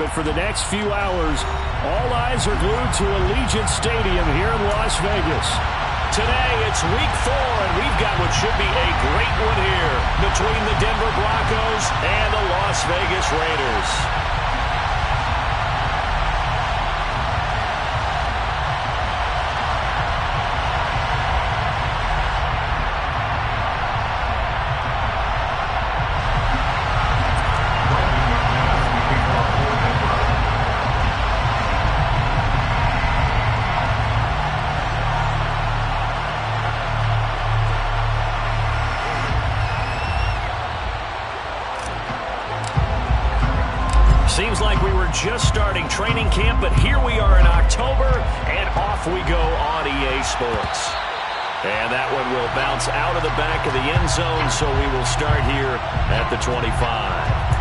But for the next few hours, all eyes are glued to Allegiant Stadium here in Las Vegas. Today, it's week 4, and we've got what should be a great one here between the Denver Broncos and the Las Vegas Raiders. Seems like we were just starting training camp, but here we are in October, and off we go on EA Sports. And that one will bounce out of the back of the end zone, so we will start here at the 25.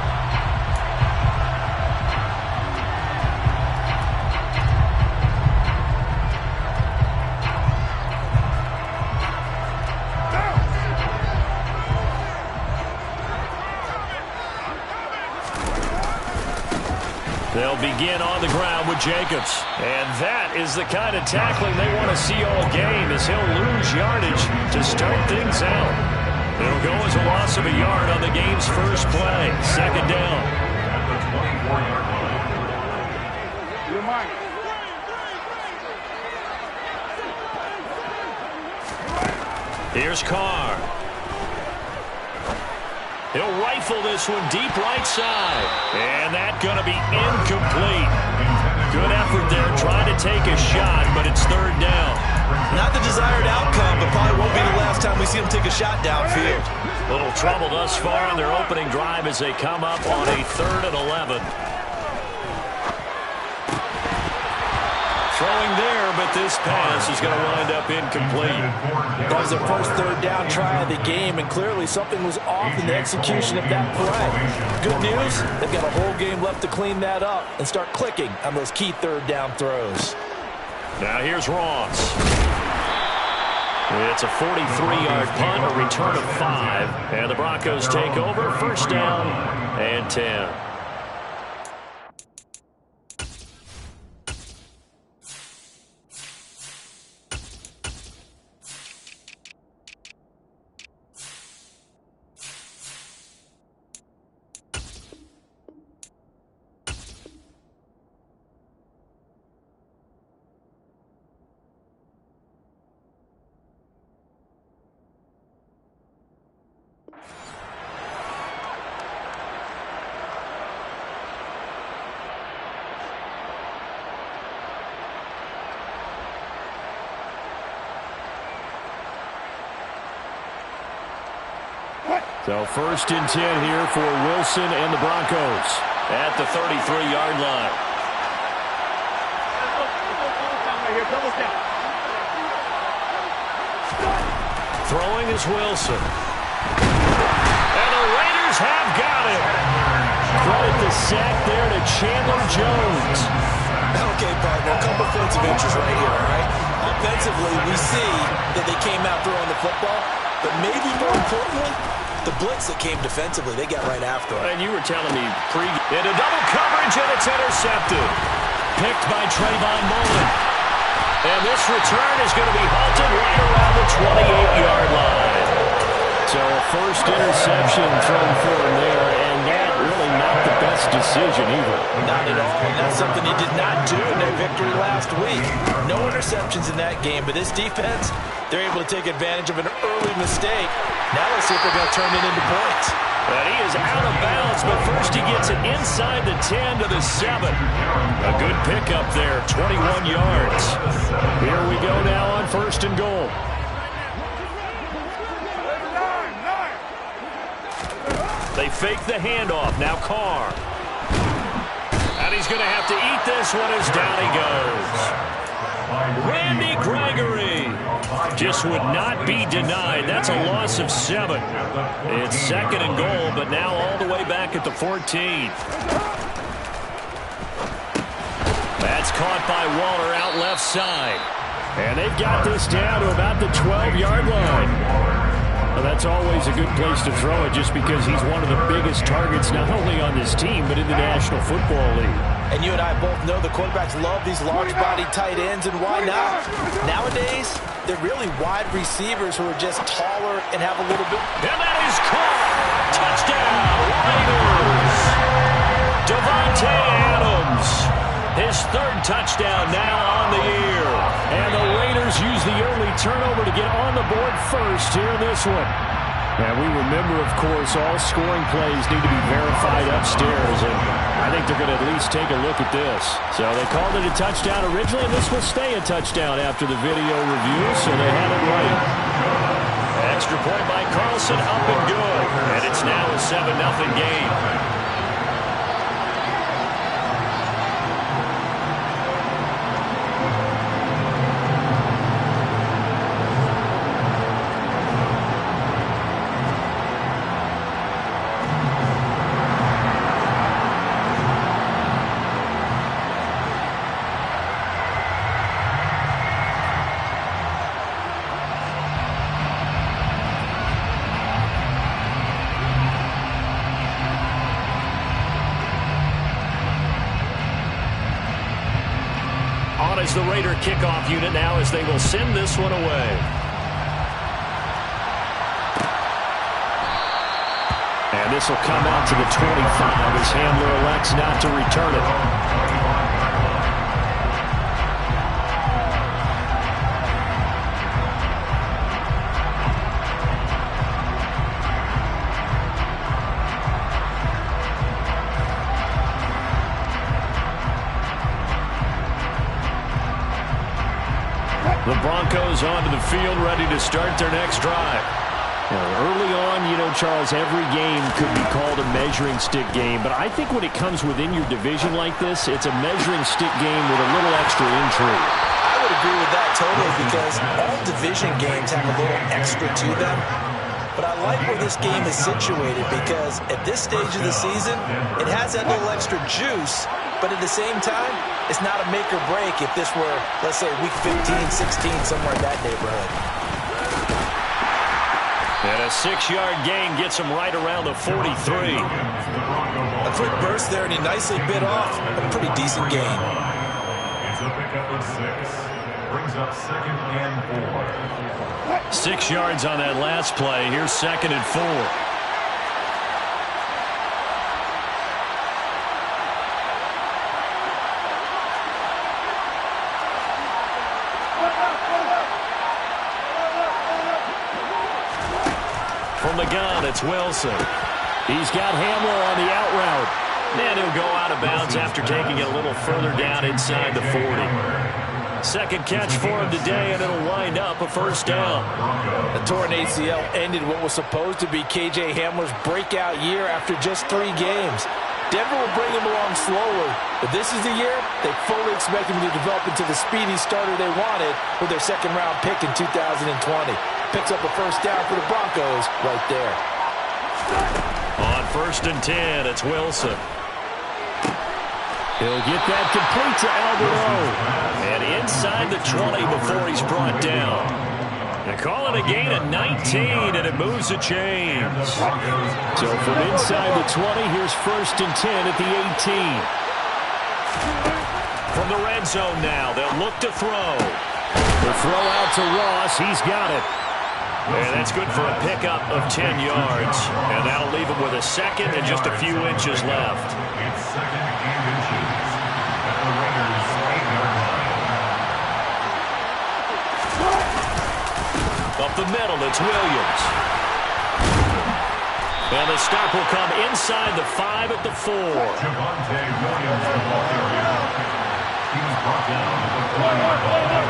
They'll begin on the ground with Jacobs. And that is the kind of tackling they want to see all game, as he'll lose yardage to start things out. It'll go as a loss of a yard on the game's first play. Second down. Here's Carr. He'll rifle this one deep right side. And that's going to be incomplete. Good effort there trying to take a shot, but it's third down. Not the desired outcome, but probably won't be the last time we see him take a shot downfield. Little trouble thus far on their opening drive as they come up on a 3rd and 11. Throwing there, but this pass is going to wind up incomplete. That was their first third down try of the game, and clearly something was off in the execution of that play. Good news, they've got a whole game left to clean that up and start clicking on those key third down throws. Now here's Ross. It's a 43-yard punt, a return of 5, and the Broncos take over, first down and 10. So first and 10 here for Wilson and the Broncos at the 33-yard line. Throwing is Wilson. And the Raiders have got him. Credit the sack there to Chandler Jones. Okay, partner, a couple points of interest right here, all right? Offensively, we see that they came out throwing the football, but maybe more importantly, the blitz that came defensively, they got right after it. And you were telling me into double coverage, and it's intercepted. Picked by Trayvon Mullen. And this return is going to be halted right around the 28-yard line. So a first interception thrown for him there, and that really not the best decision either. Not at all, and that's something he did not do in their victory last week. No interceptions in that game, but this defense, they're able to take advantage of an early mistake. Now let's see if they're going to turn it into points. And he is out of bounds, but first he gets it inside the 10 to the 7. A good pickup there, 21 yards. Here we go now on first and goal. They fake the handoff. Now Carr. And he's going to have to eat this one as down he goes. Randy Gregory just would not be denied. That's a loss of 7. It's second and goal, but now all the way back at the 14. That's caught by Waller out left side. And they've got this down to about the 12-yard line. Well, that's always a good place to throw it just because he's one of the biggest targets not only on this team but in the National Football League. And you and I both know the quarterbacks love these large-bodied tight ends, and why not? Nowadays, they're really wide receivers who are just taller and have a little bit. And that is caught. Touchdown, Raiders. Davante Adams. His third touchdown now on the year. And the Raiders use the early turnover to get on the board first here in this one. And we remember, of course, all scoring plays need to be verified upstairs, and I think they're going to at least take a look at this. So they called it a touchdown originally, and this will stay a touchdown after the video review, so they had it right. Extra point by Carlson, up and good. And it's now a 7-0 game. Is the Raider kickoff unit now as they will send this one away. And this will come out to the 25 as Hamler elects not to return it. The Broncos onto the field, ready to start their next drive. Early on, you know, Charles, every game could be called a measuring stick game. But I think when it comes within your division like this, it's a measuring stick game with a little extra intrigue. I would agree with that totally because all division games have a little extra to them. But I like where this game is situated because at this stage of the season, it has that little extra juice. But at the same time, it's not a make or break if this were, let's say, week 15, 16, somewhere in that neighborhood. And a 6-yard gain gets him right around the 43. A quick burst there, and he nicely bit off a pretty decent gain. It's a pickup of 6. Brings up 2nd and 4. 6 yards on that last play. Here's 2nd and 4. From the gun, it's Wilson. He's got Hamler on the out route. And he'll go out of bounds after taking it a little further down inside the 40. Second catch for him today, and it'll wind up a first down. The torn ACL ended what was supposed to be K.J. Hamler's breakout year after just 3 games. Denver will bring him along slowly, but this is the year they fully expect him to develop into the speedy starter they wanted with their second-round pick in 2020. Picks up a first down for the Broncos right there. On 1st and 10, it's Wilson. He'll get that complete to Alvarado. And inside the 20 before he's brought down. They call it a gain of 19, and it moves the chains. So from inside the 20, here's 1st and 10 at the 18. From the red zone now, they'll look to throw. The throw out to Ross. He's got it. And that's good for a pickup of 10 yards. And that'll leave him with a second and just a few inches left. It's 2nd and inches. At the Raiders' 8-yard line. Up the middle, it's Williams. And the stop will come inside the 5 at the 4. Javonte Williams, the ball carrier. He's brought down at the 4-yard line.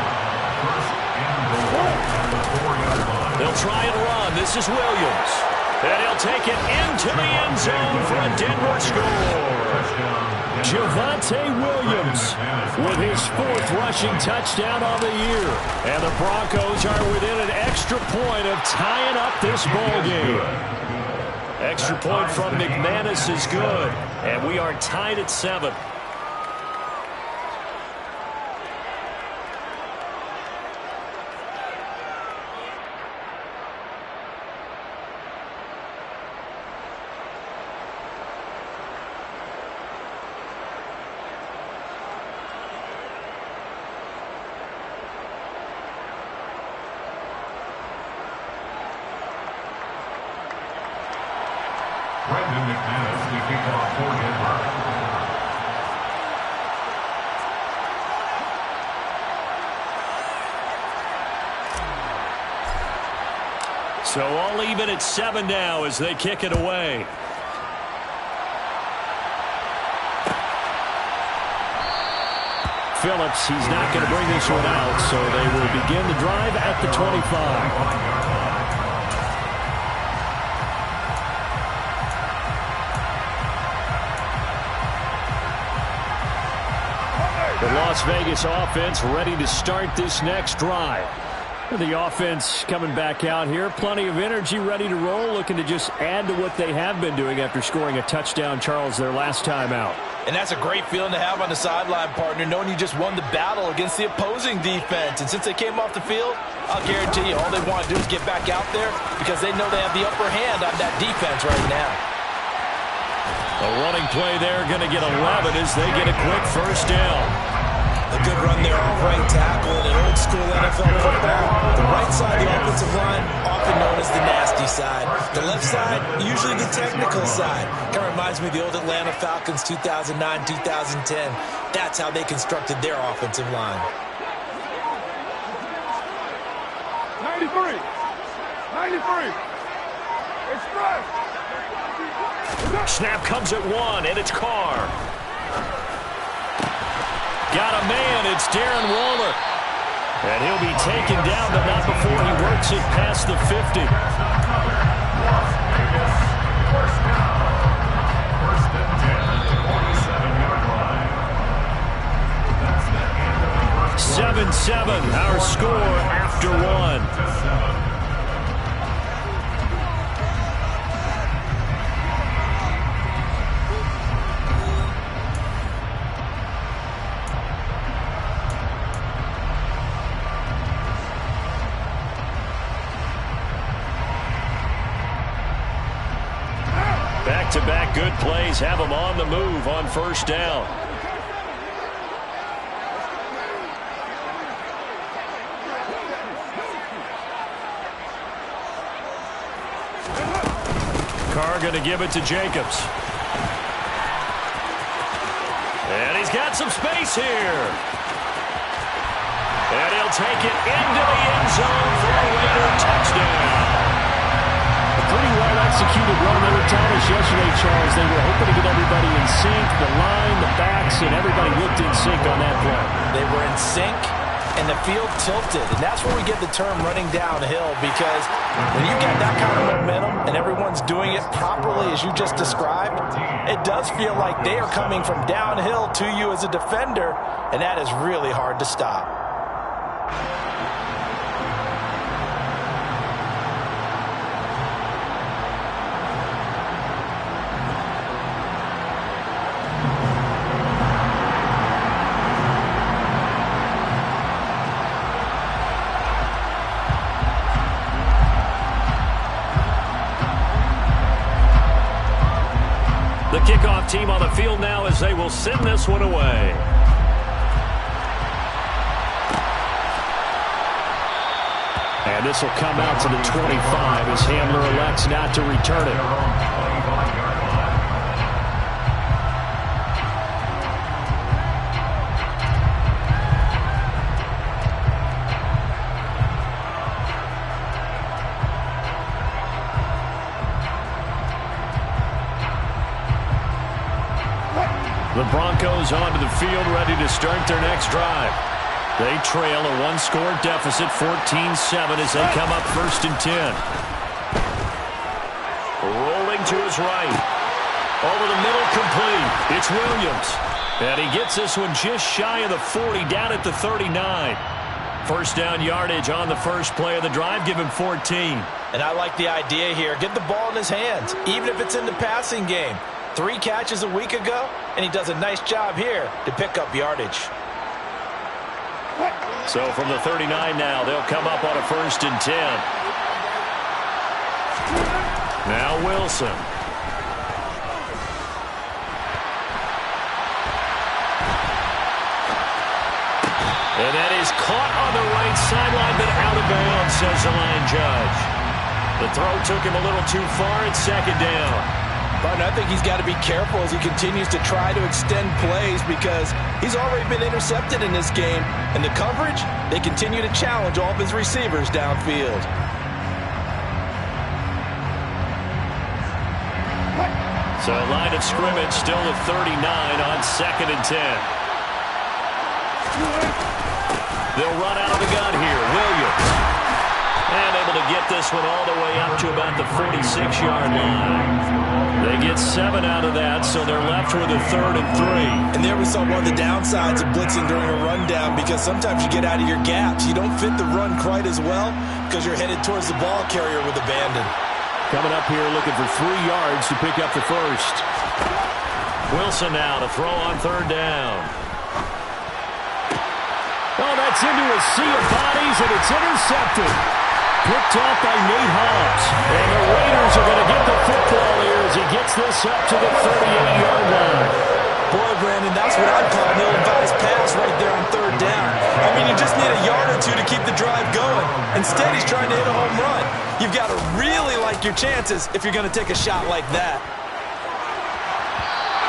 1st and goal at the 4-yard line. They'll try and run. This is Williams. And he'll take it into the end zone for a Denver score. Javonte Williams with his 4th rushing touchdown on the year. And the Broncos are within an extra point of tying up this ball game. Extra point from McManus is good. And we are tied at 7. So all even at 7 now as they kick it away. Phillips, he's not going to bring this one out, so they will begin the drive at the 25. The Las Vegas offense ready to start this next drive. The offense coming back out here. Plenty of energy, ready to roll, looking to just add to what they have been doing after scoring a touchdown, Charles, their last time out. And that's a great feeling to have on the sideline, partner, knowing you just won the battle against the opposing defense. And since they came off the field, I'll guarantee you all they want to do is get back out there because they know they have the upper hand on that defense right now. A running play there, going to get 11 as they get a quick first down. A good run there off right tackle in an old-school NFL football. The right side, the offensive line, often known as the nasty side. The left side, usually the technical side. Kind of reminds me of the old Atlanta Falcons 2009, 2010. That's how they constructed their offensive line. 93. Express. Snap comes at 1, and it's Carr. Got a man, it's Darren Waller. And he'll be taken down, but not before he works it past the 50. First and 10, 27-yard line. 7-7, our score after 1. Back-to-back good plays have them on the move on first down. Carr going to give it to Jacobs. And he's got some space here. And he'll take it into the end zone for a Raider touchdown. Pretty well-executed run. They were telling us yesterday, Charles, they were hoping to get everybody in sync, the line, the backs, and everybody looked in sync on that play. They were in sync, and the field tilted. And that's where we get the term running downhill, because when you get that kind of momentum and everyone's doing it properly as you just described, it does feel like they are coming from downhill to you as a defender, and that is really hard to stop. Kickoff team on the field now as they will send this one away. And this will come out to the 25 as Hamler elects not to return it. The Broncos onto the field, ready to start their next drive. They trail a one-score deficit, 14-7, as they come up first and 10. Rolling to his right. Over the middle, complete. It's Williams. And he gets this one just shy of the 40, down at the 39. First down yardage on the first play of the drive, give him 14. And I like the idea here. Get the ball in his hands, even if it's in the passing game. 3 catches a week ago, and he does a nice job here to pick up yardage. So from the 39 now, they'll come up on a first and 10. Now Wilson. And that is caught on the right sideline, but out of bounds, says the line judge. The throw took him a little too far. It's second down. But I think he's got to be careful as he continues to try to extend plays because he's already been intercepted in this game. And the coverage, they continue to challenge all of his receivers downfield. So line of scrimmage still at 39 on 2nd and 10. They'll run out of the gun here. Williams. And able to get this one all the way up to about the 46-yard line. They get 7 out of that, so they're left with a 3rd and 3. And there we saw one of the downsides of blitzing during a rundown because sometimes you get out of your gaps. You don't fit the run quite as well because you're headed towards the ball carrier with abandon. Coming up here looking for 3 yards to pick up the first. Wilson now to throw on 3rd down. Oh, that's into a sea of bodies, and it's intercepted. Picked off by Nate Hobbs. And the Raiders are going to get the football here as he gets this up to the 38-yard line. Boy, Brandon, that's what I'd call an ill-advised pass right there on 3rd down. I mean, you just need a yard or two to keep the drive going. Instead, he's trying to hit a home run. You've got to really like your chances if you're going to take a shot like that.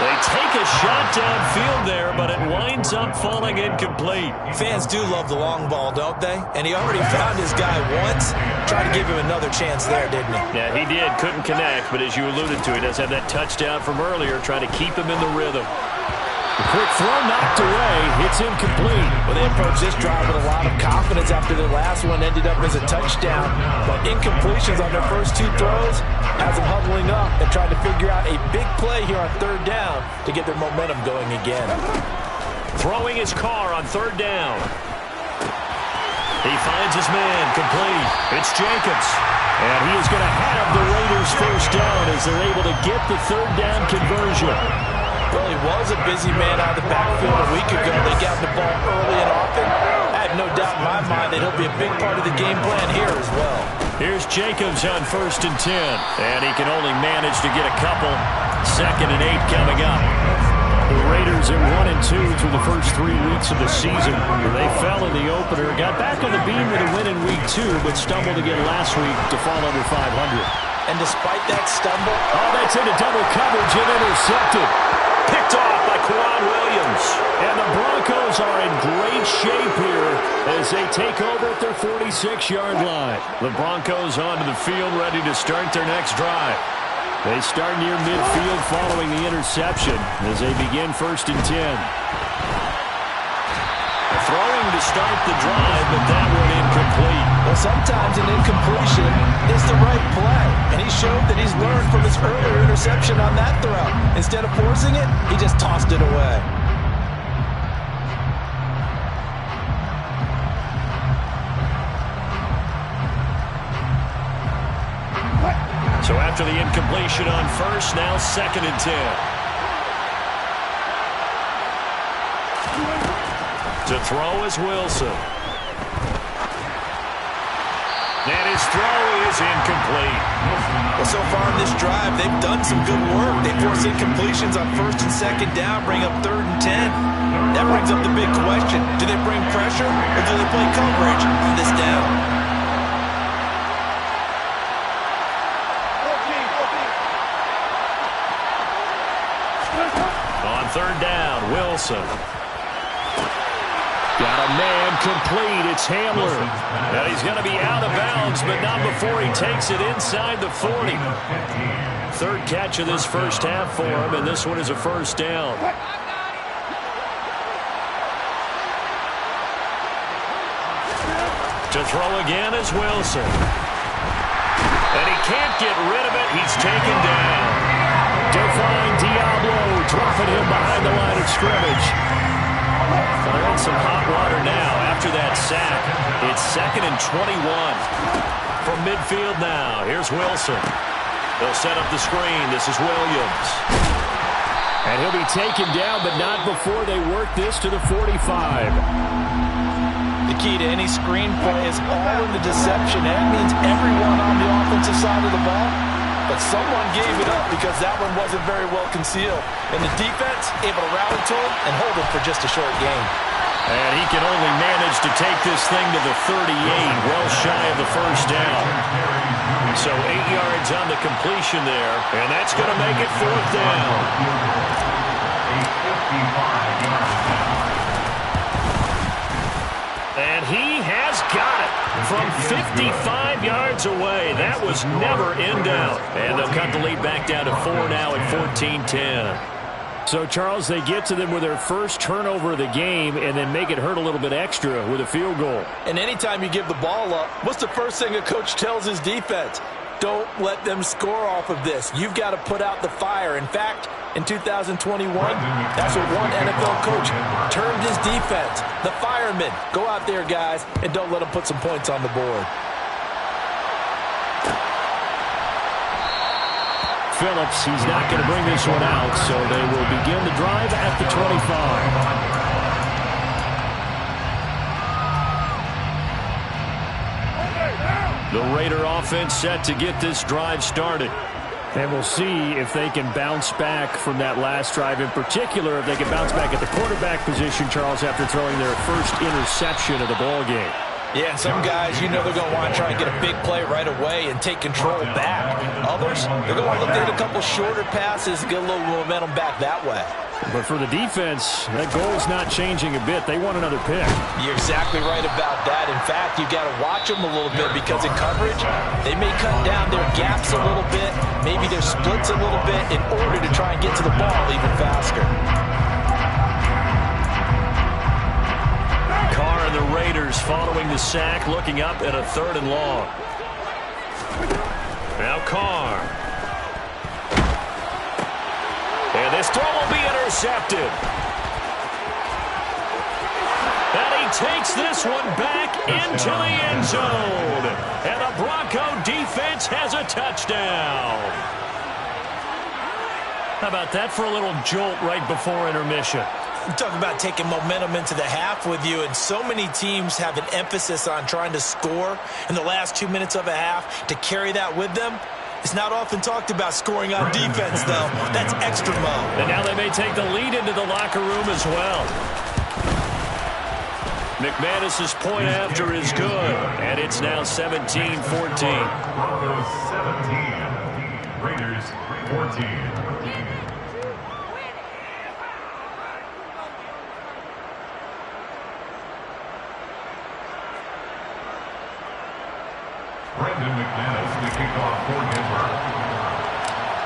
They take a shot downfield there, but it winds up falling incomplete. Fans do love the long ball, don't they? And he already found his guy once. Tried to give him another chance there, didn't he? Yeah, he did. Couldn't connect, but as you alluded to, he does have that touchdown from earlier, trying to keep him in the rhythm. The quick throw knocked away. It's incomplete. Well, they approached this drive with a lot of confidence after their last one ended up as a touchdown. But incompletions on their first 2 throws has them huddling up and trying to figure out a big play here on 3rd down to get their momentum going again. Throwing his car on 3rd down. He finds his man complete. It's Jacobs. And he is going to have the Raiders first down as they're able to get the 3rd down conversion. Well, he was a busy man out of the backfield a week ago. They got the ball early and often. I have no doubt in my mind that he'll be a big part of the game plan here as well. Here's Jacobs on 1st and 10. And he can only manage to get a couple. 2nd and 8 coming up. The Raiders are 1-2 through the first 3 weeks of the season. They fell in the opener, got back on the beam with a win in week 2, but stumbled again last week to fall under 500. And despite that stumble, that's into double coverage and intercepted. Picked off by Quan Williams. And the Broncos are in great shape here as they take over at their 46-yard line. The Broncos onto the field ready to start their next drive. They start near midfield following the interception as they begin 1st and 10. Throwing to start the drive, but that one incomplete. Well, sometimes an incompletion is the right play. And he showed that he's learned from his earlier interception on that throw. Instead of forcing it, he just tossed it away. So after the incompletion on 1st, now 2nd and 10. To throw is Wilson. And his throw is incomplete. Well, so far in this drive, they've done some good work. They force incompletions on 1st and 2nd down, bring up 3rd and 10. That brings up the big question. Do they bring pressure or do they play coverage on this down? On 3rd down, Wilson. Got a man complete. It's Hamler. And he's going to be out of bounds, but not before he takes it inside the 40. 3rd catch of this first half for him, and this one is a 1st down. To throw again is Wilson. And he can't get rid of it. He's taken down. Defying Diablo, dropping him behind the line of scrimmage. They're in some hot water now after that sack. It's 2nd and 21. From midfield now, here's Wilson. They'll set up the screen. This is Williams. And he'll be taken down, but not before they work this to the 45. The key to any screen play is all in the deception. That means everyone on the offensive side of the ball. But someone gave it up because that one wasn't very well concealed. And the defense able to rally to him and hold him for just a short game. And he can only manage to take this thing to the 38, well shy of the 1st down. So 8 yards on the completion there, and that's going to make it 4th down. A 55-yard attempt. And he has got it from 55 yards away. That was never in doubt. And they'll cut the lead back down to 4 now at 14-10. So, Charles, they get to them with their first turnover of the game and then make it hurt a little bit extra with a field goal. And anytime you give the ball up, what's the first thing a coach tells his defense? Don't let them score off of this. You've got to put out the fire. In fact, in 2021, that's what one NFL coach termed his defense. The firemen. Go out there, guys, and don't let them put some points on the board. Phillips, he's not going to bring this one out, so they will begin the drive at the 25. The Raider offense set to get this drive started. And we'll see if they can bounce back from that last drive. In particular, if they can bounce back at the quarterback position, Charles, after throwing their first interception of the ball game. Yeah, and some guys, you know they're going to want to try and get a big play right away and take control back. Others, they're going to want to look to hit a couple shorter passes and get a little momentum back that way. But for the defense, that goal's not changing a bit. They want another pick. You're exactly right about that. In fact, you've got to watch them a little bit because in coverage, they may cut down their gaps a little bit, maybe their splits a little bit in order to try and get to the ball even faster. Carr and the Raiders following the sack, looking up at a 3rd and long. Now Carr. And this throw will be intercepted. And he takes this one back into the end zone. And the Bronco defense has a touchdown. How about that for a little jolt right before intermission? You talk about taking momentum into the half with you, and so many teams have an emphasis on trying to score in the last 2 minutes of a half to carry that with them. It's not often talked about scoring on defense, though. That's extra mode. And now they may take the lead into the locker room as well. McManus's point after is good, and it's now 17-14. Broncos 17, Raiders 14. Brendan McManus, the kickoff for Denver.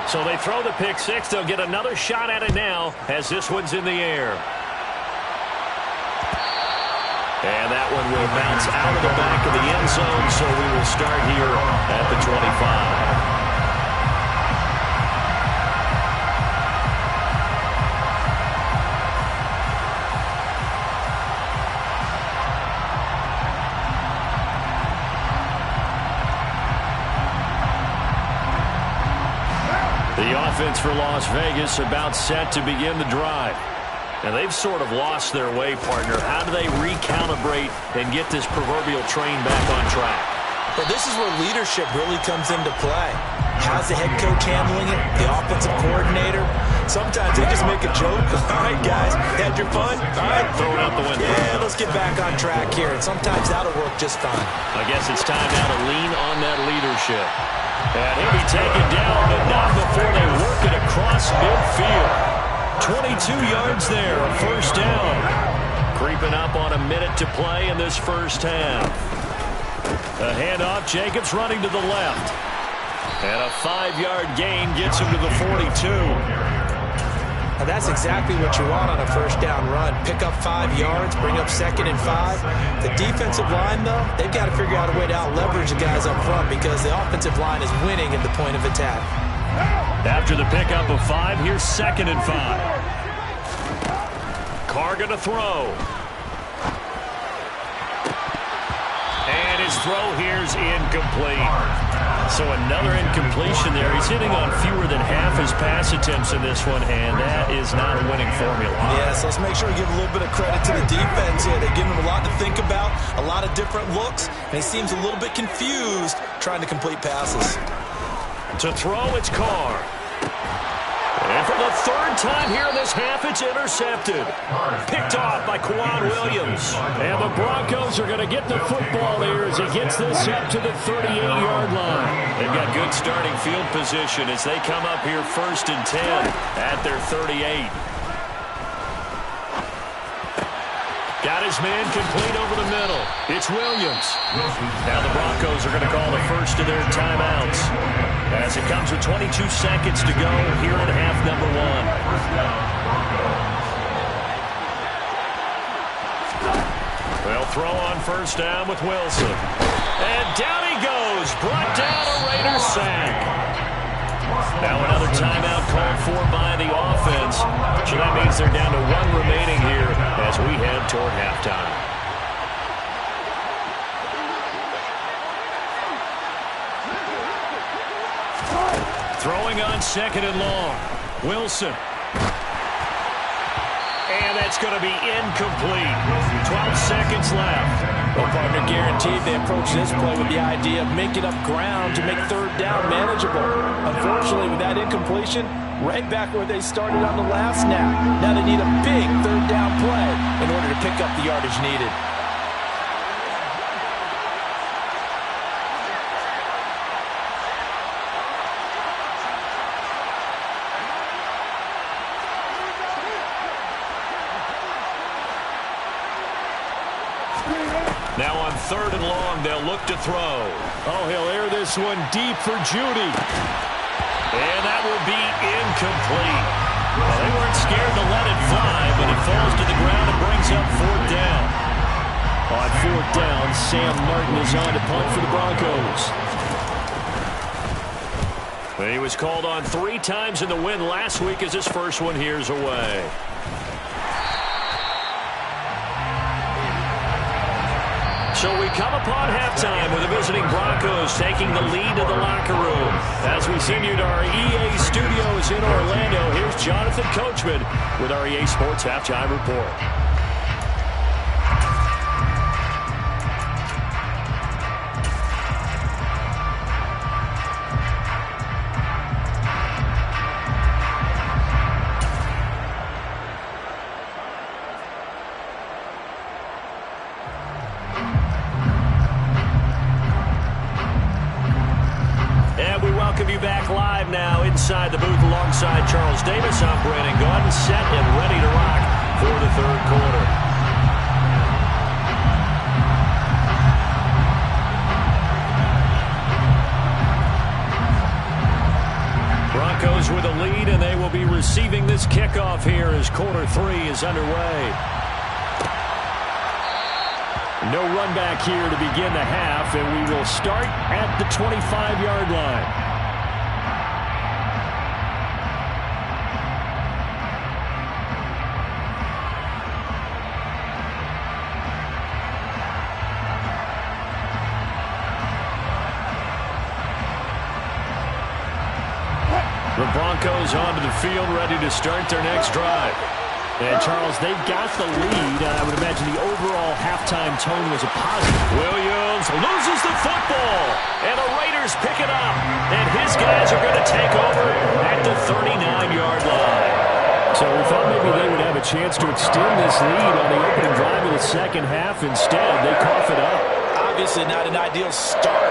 So they throw the pick six. They'll get another shot at it now as this one's in the air. And that one will bounce out of the back of the end zone, so we will start here at the 25. The offense for Las Vegas about set to begin the drive. And they've sort of lost their way, partner. How do they recalibrate and get this proverbial train back on track? Well, this is where leadership really comes into play. How's the head coach handling it? The offensive coordinator? Sometimes they just make a joke. All right, guys, had your fun? All right, throw it out the window. Yeah, let's get back on track here. And sometimes that'll work just fine. I guess it's time now to lean on that leadership. And he'll be taken down, but not before they work it across midfield. 22 yards there, a first down. Creeping up on a minute to play in this first half. A handoff, Jacobs running to the left. And a 5-yard gain gets him to the 42. Now that's exactly what you want on a first down run. Pick up 5 yards, bring up 2nd and 5. The defensive line, though, they've got to figure out a way to out-leverage the guys up front because the offensive line is winning at the point of attack. After the pickup of 5, here's 2nd and 5. Carr going to throw. And his throw here's incomplete. So another incompletion there. He's hitting on fewer than half his pass attempts in this one, and that is not a winning formula. Yeah, so let's make sure we give a little bit of credit to the defense here. They're giving him a lot to think about, a lot of different looks, and he seems a little bit confused trying to complete passes. To throw, it's Carr. And for the third time here in this half, it's intercepted. Picked off by Kwan Williams. And the Broncos are going to get the football here as he gets this up to the 38-yard line. They've got good starting field position as they come up here 1st and 10 at their 38. Got his man complete over the middle. It's Williams. Now the Broncos are going to call the first of their timeouts as it comes with 22 seconds to go here in half number 1. They'll throw on first down with Wilson. And down he goes. Brought down a Raider sack. Now another timeout called for by the offense. So that means they're down to 1 remaining here as we head toward halftime. Throwing on 2nd and long. Wilson. And that's going to be incomplete. 12 seconds left. Well, partner, guaranteed they approach this play with the idea of making up ground to make 3rd down manageable. Unfortunately, with that incompletion, right back where they started on the last snap. Now they need a big 3rd down play in order to pick up the yardage needed. Now on 3rd and long, they'll look to throw. Oh, he'll air this one deep for Judy. And that will be incomplete. Well, they weren't scared to let it fly, but it falls to the ground and brings up 4th down. On 4th down, Sam Martin is on to punt for the Broncos. He was called on 3 times in the win last week as his first one here's away. So we come upon halftime with the visiting Broncos taking the lead to the locker room. As we send you to our EA studios in Orlando, here's Jonathan Coachman with our EA Sports Halftime Report. Inside the booth alongside Charles Davis, I'm Brandon Gaudin, set and ready to rock for the 3rd quarter. Broncos with a lead, and they will be receiving this kickoff here as quarter 3 is underway. No run back here to begin the half, and we will start at the 25-yard line. The Broncos onto the field, ready to start their next drive. And, Charles, they've got the lead. I would imagine the overall halftime tone was a positive. Williams loses the football, and the Raiders pick it up. And his guys are going to take over at the 39-yard line. So we thought maybe they would have a chance to extend this lead on the opening drive of the second half. Instead, they cough it up. Obviously not an ideal start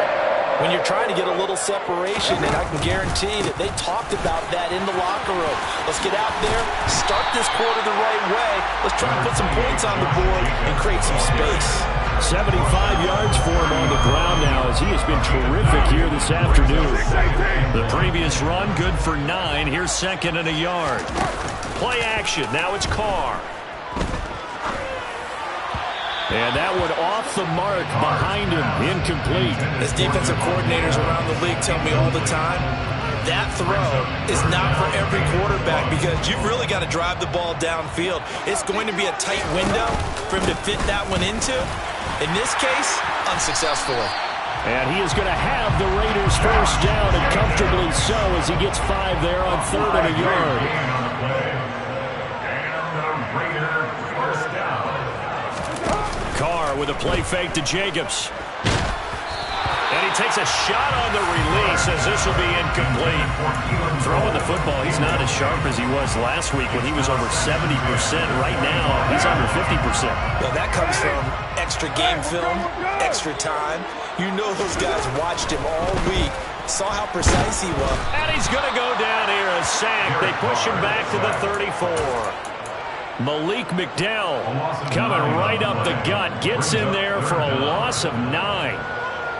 when you're trying to get a little separation, and I can guarantee that they talked about that in the locker room. Let's get out there, start this quarter the right way. Let's try to put some points on the board and create some space. 75 yards for him on the ground now as he has been terrific here this afternoon. The previous run, good for 9. Here's 2nd and a yard. Play action. Now it's Carr. And that one off the mark behind him, incomplete. As defensive coordinators around the league tell me all the time, that throw is not for every quarterback because you've really got to drive the ball downfield. It's going to be a tight window for him to fit that one into. In this case, unsuccessfully. And he is going to have the Raiders first down, and comfortably so as he gets 5 there on 3rd and a yard. Carr with a play fake to Jacobs. And he takes a shot on the release as this will be incomplete. Throwing the football, he's not as sharp as he was last week when he was over 70%. Right now, he's under 50%. Well, that comes from extra game film, extra time. You know those guys watched him all week, saw how precise he was. And he's going to go down here, a sack. They push him back to the 34. Malik McDowell coming right up the gut, gets in there for a loss of 9.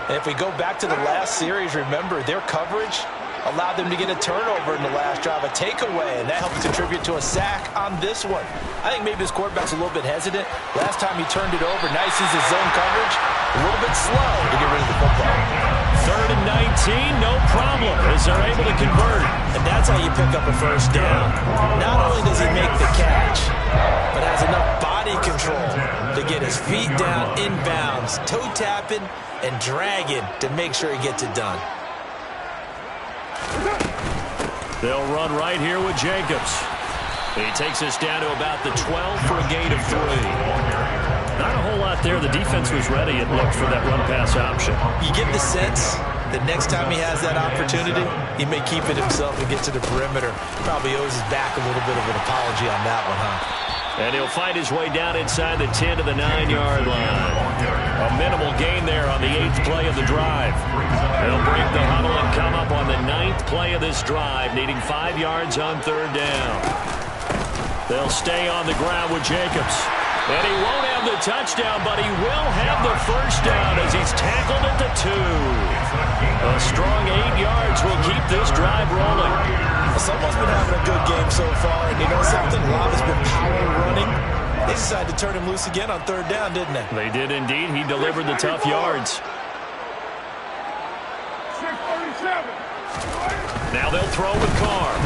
And if we go back to the last series, remember, their coverage allowed them to get a turnover in the last drive, a takeaway, and that helped contribute to a sack on this one. I think maybe this quarterback's a little bit hesitant. Last time he turned it over, now he sees his zone coverage, a little bit slow to get rid of the football. 3rd and 19, no problem, as they're able to convert. And that's how you pick up a first down. Not only does he make the catch, but has enough body control to get his feet down inbounds, toe tapping and dragging to make sure he gets it done. They'll run right here with Jacobs. He takes us down to about the 12 for a gain of 3. Not a whole lot there. The defense was ready, it looked, for that run-pass option. You get the sense that next time he has that opportunity, he may keep it himself and get to the perimeter. Probably owes his back a little bit of an apology on that one, huh? And he'll find his way down inside the 10 to the 9-yard line. A minimal gain there on the 8th play of the drive. They'll break the huddle and come up on the 9th play of this drive, needing 5 yards on 3rd down. They'll stay on the ground with Jacobs. And he won't have the touchdown, but he will have the first down as he's tackled at the 2. A strong 8 yards will keep this drive rolling. Someone's been having a good game so far, and you know something? Rob has been power running. They decided to turn him loose again on 3rd down, didn't they? They did indeed. He delivered the tough yards. 637. Now they'll throw with Carr.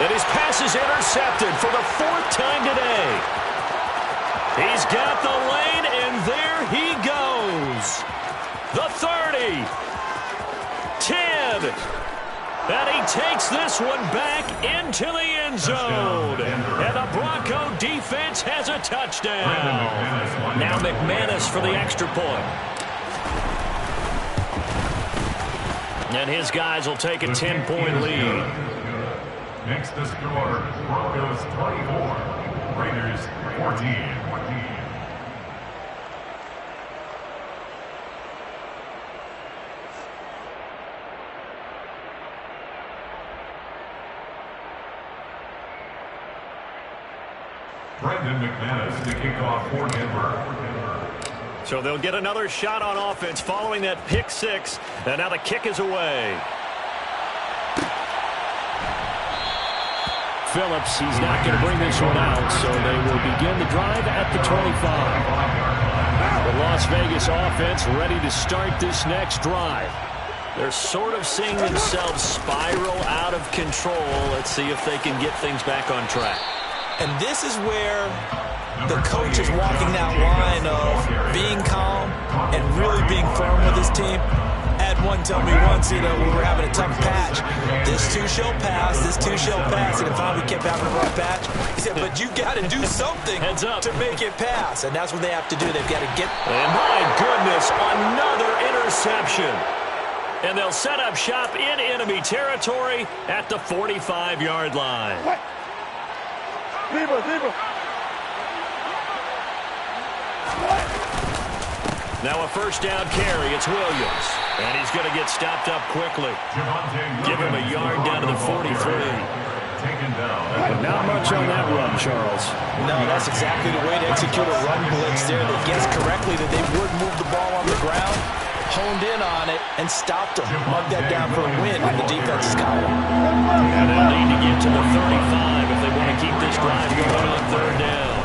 And his pass is intercepted for the 4th time today. He's got the lane, and there he goes. The 30. 10. And he takes this one back into the end zone. And the Bronco defense has a touchdown. Now McManus for the extra point. And his guys will take a 10-point lead. Next to score, Broncos 24, Raiders 14. Brendan McManus to kick off for Denver. So they'll get another shot on offense following that pick 6. And now the kick is away. Phillips, he's not going to bring this one out, so they will begin the drive at the 25. The Las Vegas offense ready to start this next drive. They're sort of seeing themselves spiral out of control. Let's see if they can get things back on track. And this is where the coach is walking that line of being calm and really being firm with his team. Had one tell me once, you know, we were having a tough patch. This too shall pass, this too shall pass. And if we kept having a rough patch, he said, but you got to do something Heads up to make it pass. And that's what they have to do. They've got to get. And my goodness, another interception. And they'll set up shop in enemy territory at the 45-yard line. Zebra. Now a first down carry. It's Williams. And he's going to get stopped up quickly. Give him a yard down to the 43. Taken down. Not much on that run, Charles. No, that's exactly the way to execute a run blitz there. They guessed correctly that they would move the ball on the ground, honed in on it, and stopped them. Mugged that down for a win, and the defense has got it. And they'll need to get to the 35 if they want to keep this drive going on 3rd down.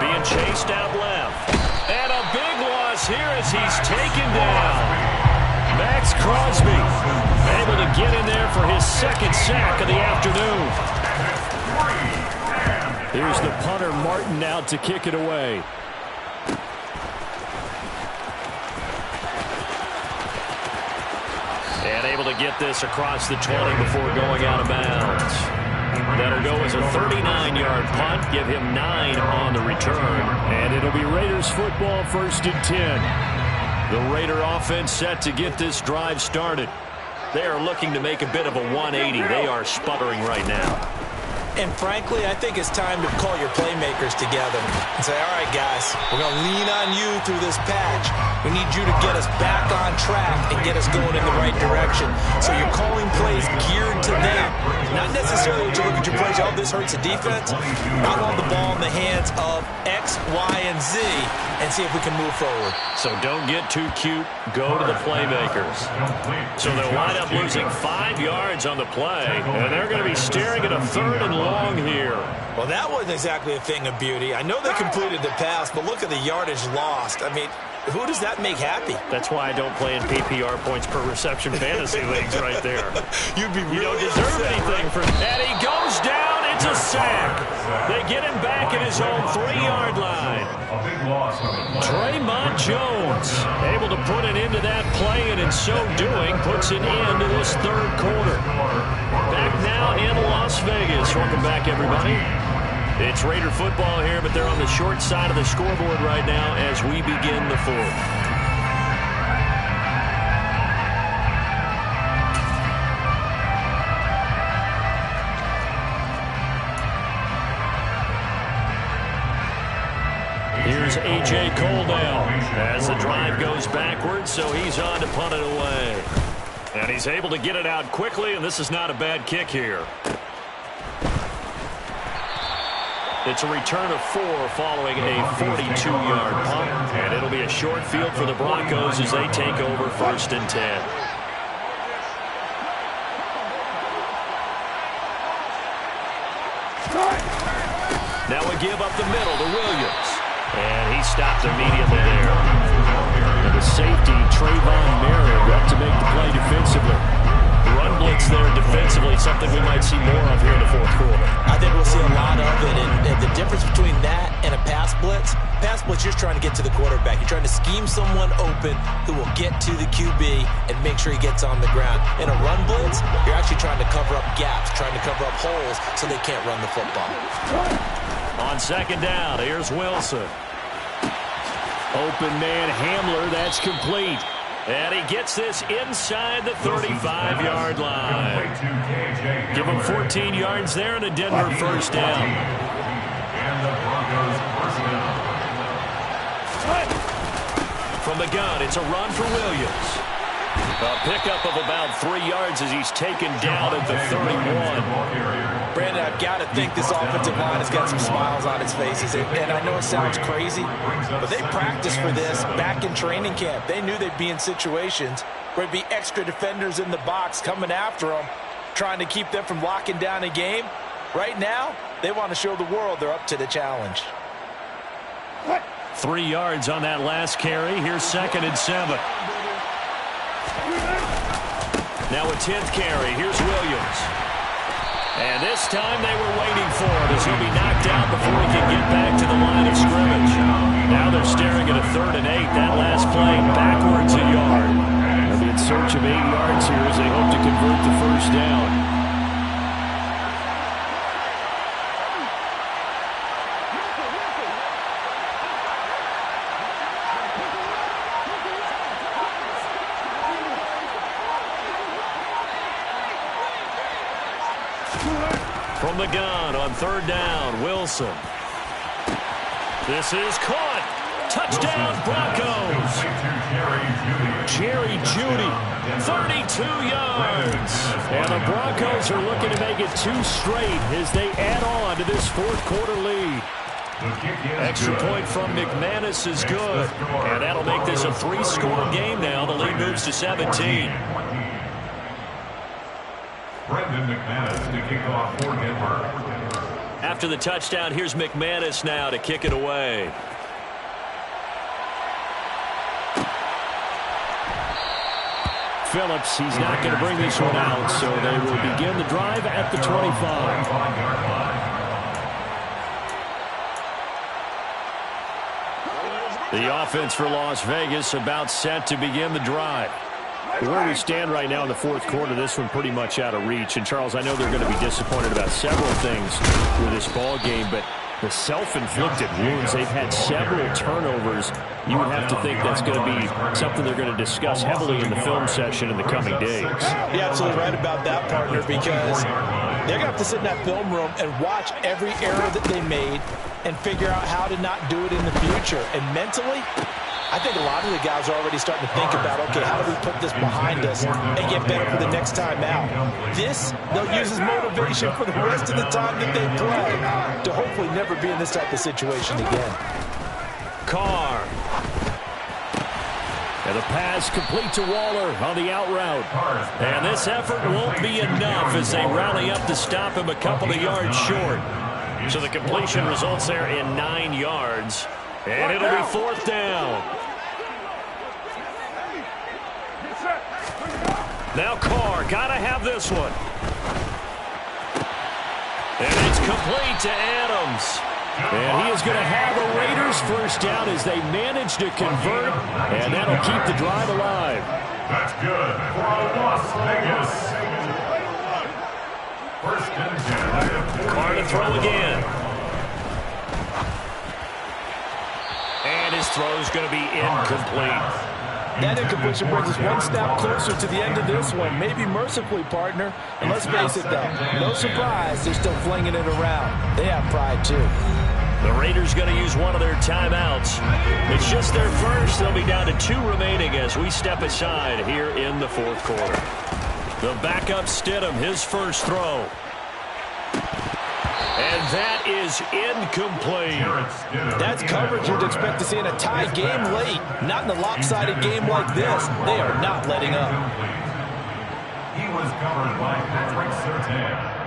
Being chased out left. And a big loss here as he's taken down. Max Crosby able to get in there for his 2nd sack of the afternoon. Here's the punter, Martin, out to kick it away. And able to get this across the 20 before going out of bounds. That'll go as a 39-yard punt. Give him 9 on the return. And it'll be Raiders football, 1st and 10. The Raider offense set to get this drive started. They are looking to make a bit of a 180. They are sputtering right now. And frankly, I think it's time to call your playmakers together and say, all right, guys, we're going to lean on you through this patch. We need you to get us back on track and get us going in the right direction. So you're calling plays geared to them. Not necessarily to look at your plays, oh, this hurts the defense. I want the ball in the hands of X, Y, and Z and see if we can move forward. So don't get too cute. Go to the playmakers. So they'll wind up losing 5 yards on the play, and they're going to be staring at a 3rd and long here. Well, that wasn't exactly a thing of beauty. I know they completed the pass, but look at the yardage lost. I mean, who does that make happy? That's why I don't play in PPR points per reception fantasy leagues right there. You don't deserve anything for that. He goes down. It's a sack. They get him back at his own 3-yard line. Draymond Jones able to put it into that play, and in so doing puts it into this 3rd quarter. Back now in Las Vegas. Welcome back, everybody. It's Raider football here, but they're on the short side of the scoreboard right now as we begin the 4th. Here's A.J. Cole now as the drive goes backwards, so he's on to punt it away. And he's able to get it out quickly, and this is not a bad kick here. It's a return of 4 following a 42-yard punt, and it'll be a short field for the Broncos as they take over 1st and 10. Now we give up the middle to Williams. And he stopped immediately there. And the safety, Trayvon Merritt, got to make the play defensively. Run blitz there defensively, something we might see more of here in the 4th quarter. I think we'll see a lot of it. And the difference between that and a pass blitz, you're trying to get to the quarterback. You're trying to scheme someone open who will get to the QB and make sure he gets on the ground. In a run blitz, you're actually trying to cover up gaps, trying to cover up holes so they can't run the football. On 2nd down, here's Wilson. Open man Hamler, that's complete. And he gets this inside the 35-yard line. Give him 14 yards there and a Denver 1st down. From the gun, it's a run for Williams. A pickup of about 3 yards as he's taken down at the 31. Brandon, I've got to think this offensive line has got some smiles on its faces. And I know it sounds crazy, but they practiced for this back in training camp. They knew they'd be in situations where there'd be extra defenders in the box coming after them, trying to keep them from locking down a game. Right now, they want to show the world they're up to the challenge. 3 yards on that last carry. Here's 2nd and 7. Now a 10th carry. Here's Williams. And this time they were waiting for him as he'll be knocked out before he can get back to the line of scrimmage. Now they're staring at a 3rd and 8. That last play backwards a yard. They'll be in search of 8 yards here as they hope to convert the 1st down. From the gun on 3rd down, Wilson. This is caught. Touchdown, Broncos. Jerry Jeudy, 32 yards. And the Broncos are looking to make it 2 straight as they add on to this 4th quarter lead. Extra point from McManus is good. And that'll make this a 3-score game now. The lead moves to 17. Brendan McManus to kick off for Denver. After the touchdown, here's McManus now to kick it away. Phillips, he's not going to bring this one out, so they will begin the drive at the 25. The offense for Las Vegas about set to begin the drive. Where we stand right now in the fourth quarter, this one pretty much out of reach. And, Charles, I know they're going to be disappointed about several things with this ball game, but the self-inflicted wounds, they've had several turnovers. You would have to think that's going to be something they're going to discuss heavily in the film session in the coming days. You're absolutely right about that, partner, because they're going to have to sit in that film room and watch every error that they made and figure out how to not do it in the future. And mentally, I think a lot of the guys are already starting to think about, okay, how do we put this behind us and get better for the next time out? This, they'll use as motivation for the rest of the time that they play to hopefully never be in this type of situation again. Carr. And the pass complete to Waller on the out route. And this effort won't be enough as they rally up to stop him a couple of yards short. So the completion results there in 9 yards. And it'll be fourth down. Now Carr, gotta have this one. And it's complete to Adams. And he is going to have a Raiders first down as they manage to convert, and that'll keep the drive alive. That's good for Las Vegas. First and 10. Carr to throw again. And his throw's going to be incomplete. That incompletion brings us one snap closer to the end of this one. Maybe mercifully, partner. And let's face it, though, no surprise, they're still flinging it around. They have pride, too. The Raiders going to use one of their timeouts. It's just their first. They'll be down to 2 remaining as we step aside here in the fourth quarter. The backup Stidham, his first throw. And that is incomplete. That's coverage you'd expect to see in a tie game late. Not in a lopsided game like this. They are not letting up. He was covered by Patrick Surtain.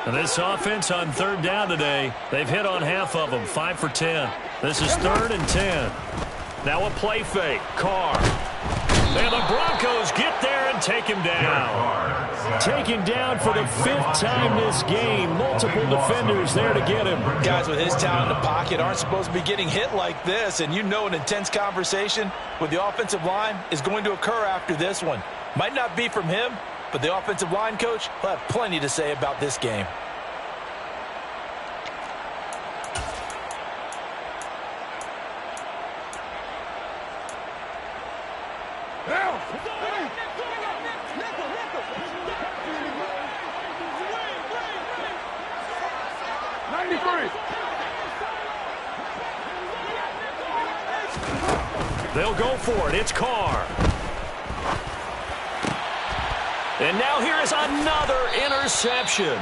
And this offense on third down today, they've hit on half of them, 5 for 10. This is 3rd and 10. Now a play fake. Carr. And the Broncos get there and take him down. Taken down for the 5th time this game. Multiple defenders there to get him. Guys with his talent in the pocket aren't supposed to be getting hit like this. And you know an intense conversation with the offensive line is going to occur after this one. Might not be from him, but the offensive line coach will have plenty to say about this game. They'll go for it. It's Carr. And now here is another interception.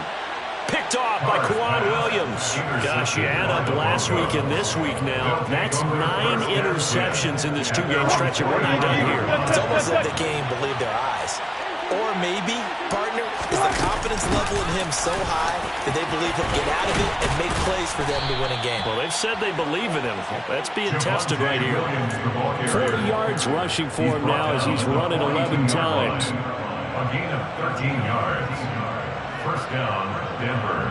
Picked off by Quan Williams. Gosh, you add up last week and this week now. That's 9 interceptions in this 2-game stretch, and we're not done here. It's almost like the game believed their eyes. Or maybe, partner, is the confidence level in him so high that they believe he'll get out of it and make plays for them to win a game. Well, they've said they believe in him. That's being tested right here. 40 yards rushing for him now as he's run it 11 times. A gain of 13 yards. First down, Denver.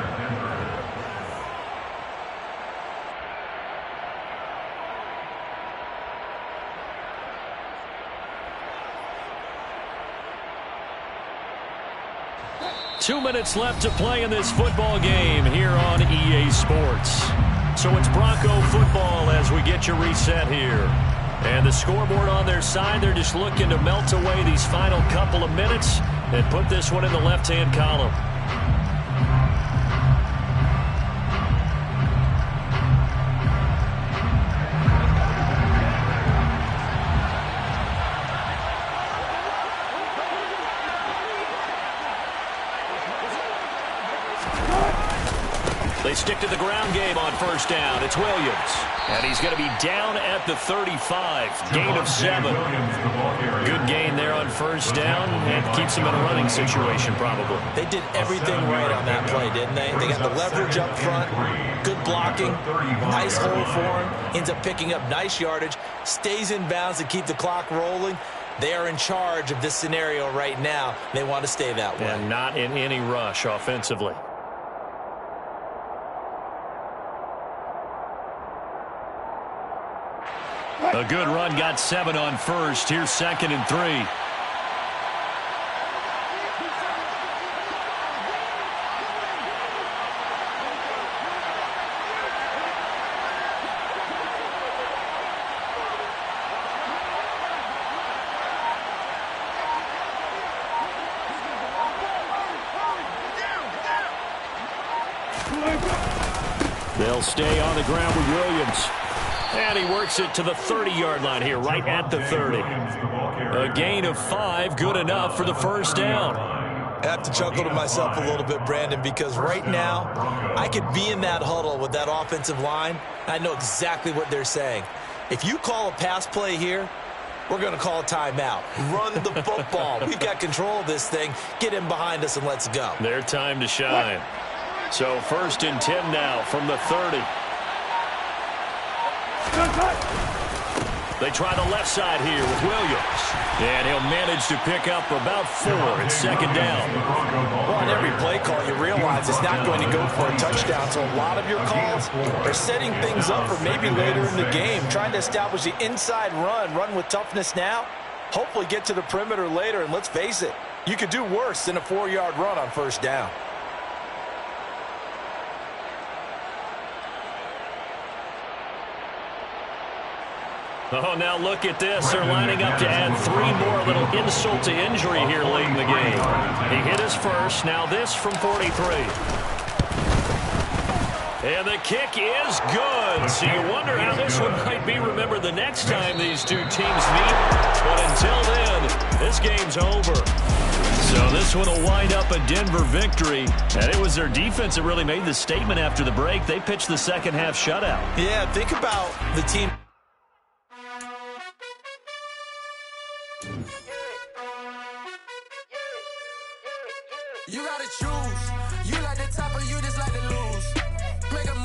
2 minutes left to play in this football game here on EA Sports. So it's Bronco football as we get you reset here. And the scoreboard on their side, they're just looking to melt away these final couple of minutes and put this one in the left-hand column. They stick to the ground game on first down. It's Williams. And he's going to be down at the 35. Gain of 7. Good gain there on first down. And keeps him in a running situation probably. They did everything right on that play, didn't they? They got the leverage up front. Good blocking. Nice hole for him. Ends up picking up nice yardage. Stays in bounds to keep the clock rolling. They are in charge of this scenario right now. They want to stay that way. And not in any rush offensively. A good run got 7 on first. Here's 2nd and 3. They'll stay on the ground with Williams. And he works it to the 30-yard line here, right at the 30. A gain of 5, good enough for the first down. I have to chuckle to myself a little bit, Brandon, because right now I could be in that huddle with that offensive line. I know exactly what they're saying. If you call a pass play here, we're going to call a timeout. Run the football. We've got control of this thing. Get him behind us and let's go. Their time to shine. So 1st and 10 now from the 30. They try the left side here with Williams. And he'll manage to pick up about 4. It's 2nd down. Well, on every play call, you realize it's not going to go for a touchdown. So a lot of your calls are setting things up for maybe later in the game, trying to establish the inside run with toughness now, hopefully get to the perimeter later. And let's face it, you could do worse than a 4-yard run on 1st down. Oh, now look at this. They're lining up to add 3 more. A little insult to injury here late in the game. He hit his first. Now this from 43. And the kick is good. So you wonder how this one might be remembered the next time these two teams meet. But until then, this game's over. So this one will wind up a Denver victory. And it was their defense that really made the statement after the break. They pitched the second half shutout. Yeah, think about the team. You gotta choose. You like the top or you just like to lose. Make a